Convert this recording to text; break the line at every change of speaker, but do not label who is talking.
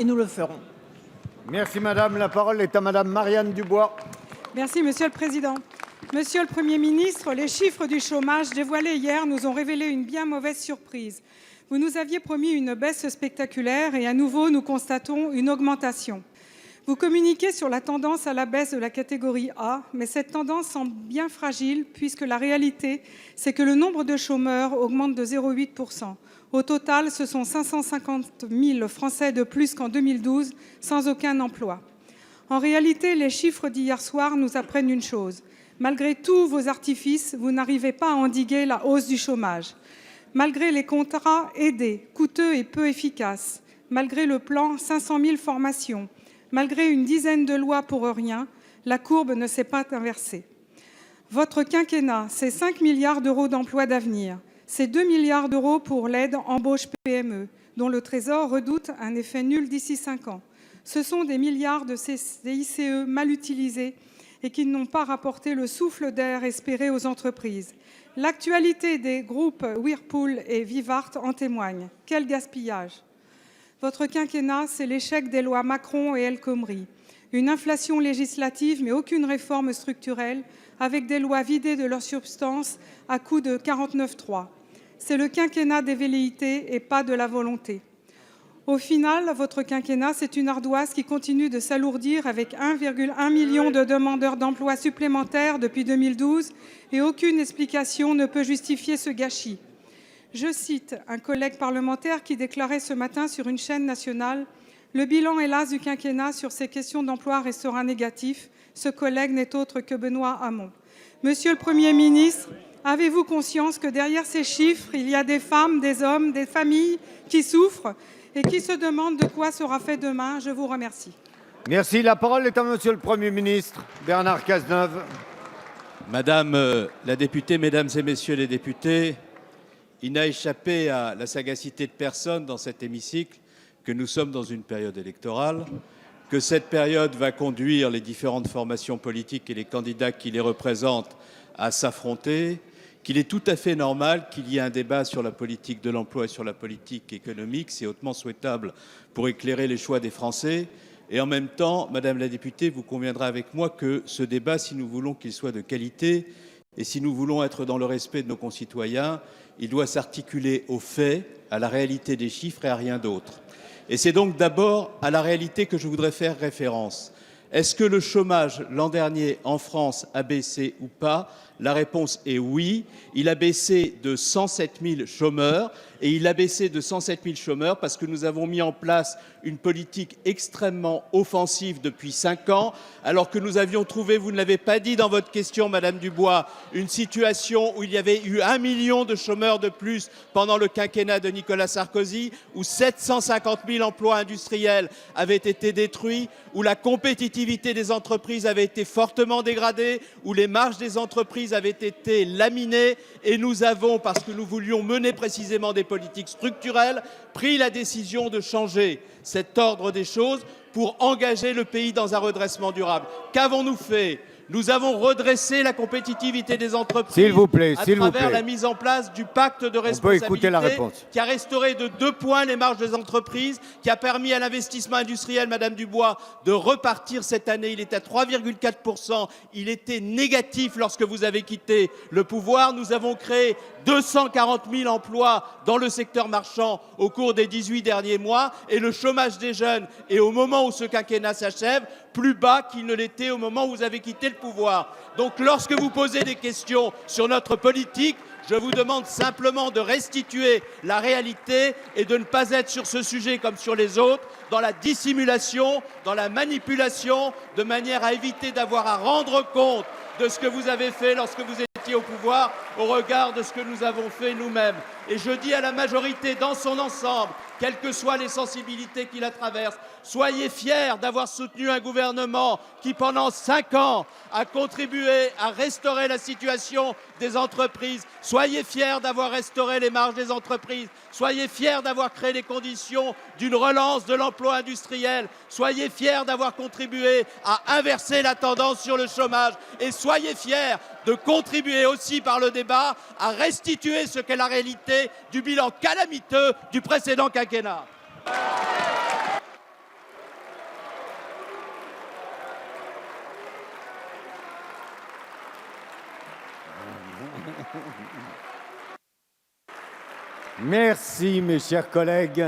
et nous le ferons.
Merci madame. La parole est à madame Marianne Dubois.
Merci Monsieur le Président. Monsieur le Premier ministre, les chiffres du chômage dévoilés hier nous ont révélé une bien mauvaise surprise. Vous nous aviez promis une baisse spectaculaire et à nouveau nous constatons une augmentation. Vous communiquez sur la tendance à la baisse de la catégorie A, mais cette tendance semble bien fragile puisque la réalité, c'est que le nombre de chômeurs augmente de 0,8 %. Au total, ce sont 550 000 Français de plus qu'en 2012 sans aucun emploi. En réalité, les chiffres d'hier soir nous apprennent une chose. Malgré tous vos artifices, vous n'arrivez pas à endiguer la hausse du chômage. Malgré les contrats aidés, coûteux et peu efficaces, malgré le plan 500 000 formations, malgré une dizaine de lois pour rien, la courbe ne s'est pas inversée. Votre quinquennat, c'est 5 milliards d'euros d'emplois d'avenir. C'est 2 milliards d'euros pour l'aide embauche PME, dont le Trésor redoute un effet nul d'ici 5 ans. Ce sont des milliards de CICE mal utilisés et qui n'ont pas rapporté le souffle d'air espéré aux entreprises. L'actualité des groupes Whirlpool et Vivart en témoigne. Quel gaspillage! Votre quinquennat, c'est l'échec des lois Macron et El Khomri. Une inflation législative, mais aucune réforme structurelle, avec des lois vidées de leur substance à coups de 49.3. C'est le quinquennat des velléités et pas de la volonté. Au final, votre quinquennat, c'est une ardoise qui continue de s'alourdir avec 1,1 million de demandeurs d'emploi supplémentaires depuis 2012 et aucune explication ne peut justifier ce gâchis. Je cite un collègue parlementaire qui déclarait ce matin sur une chaîne nationale « Le bilan, hélas, du quinquennat sur ces questions d'emploi restera négatif. Ce collègue n'est autre que Benoît Hamon. » Monsieur le Premier ministre, avez-vous conscience que derrière ces chiffres, il y a des femmes, des hommes, des familles qui souffrent et qui se demandent de quoi sera fait demain? Je vous remercie.
Merci. La parole est à monsieur le Premier ministre, Bernard Cazeneuve.
Madame la députée, mesdames et messieurs les députés, il n'a échappé à la sagacité de personne dans cet hémicycle que nous sommes dans une période électorale, que cette période va conduire les différentes formations politiques et les candidats qui les représentent à s'affronter, qu'il est tout à fait normal qu'il y ait un débat sur la politique de l'emploi et sur la politique économique. C'est hautement souhaitable pour éclairer les choix des Français. Et en même temps, Madame la députée, vous conviendrez avec moi que ce débat, si nous voulons qu'il soit de qualité et si nous voulons être dans le respect de nos concitoyens, il doit s'articuler aux faits, à la réalité des chiffres et à rien d'autre. Et c'est donc d'abord à la réalité que je voudrais faire référence. Est-ce que le chômage l'an dernier en France a baissé ou pas? La réponse est oui. Il a baissé de 107 000 chômeurs et il a baissé de 107 000 chômeurs parce que nous avons mis en place une politique extrêmement offensive depuis 5 ans, alors que nous avions trouvé, vous ne l'avez pas dit dans votre question, Madame Dubois, une situation où il y avait eu 1 million de chômeurs de plus pendant le quinquennat de Nicolas Sarkozy, où 750 000 emplois industriels avaient été détruits, où la compétitivité des entreprises avait été fortement dégradée, où les marges des entreprises avaient été laminées, et nous avons, parce que nous voulions mener précisément des politiques structurelles, pris la décision de changer cet ordre des choses pour engager le pays dans un redressement durable. Qu'avons-nous fait? Nous avons redressé la compétitivité des entreprises à travers la mise en place du pacte de responsabilité qui a restauré de 2 points les marges des entreprises, qui a permis à l'investissement industriel, Madame Dubois, de repartir cette année. Il est à 3,4 %. Il était négatif lorsque vous avez quitté le pouvoir. Nous avons créé 240 000 emplois dans le secteur marchand au cours des 18 derniers mois et le chômage des jeunes est, au moment où ce quinquennat s'achève, plus bas qu'il ne l'était au moment où vous avez quitté le pouvoir. Donc lorsque vous posez des questions sur notre politique, je vous demande simplement de restituer la réalité et de ne pas être sur ce sujet comme sur les autres, dans la dissimulation, dans la manipulation, de manière à éviter d'avoir à rendre compte de ce que vous avez fait lorsque vous étiez au pouvoir au regard de ce que nous avons fait nous-mêmes. Et je dis à la majorité dans son ensemble, quelles que soient les sensibilités qui la traversent, soyez fiers d'avoir soutenu un gouvernement qui, pendant 5 ans, a contribué à restaurer la situation des entreprises. Soyez fiers d'avoir restauré les marges des entreprises. Soyez fiers d'avoir créé les conditions d'une relance de l'emploi industriel. Soyez fiers d'avoir contribué à inverser la tendance sur le chômage. Et soyez fiers de contribuer aussi par le débat à restituer ce qu'est la réalité du bilan calamiteux du précédent quinquennat.
Merci, mes chers collègues.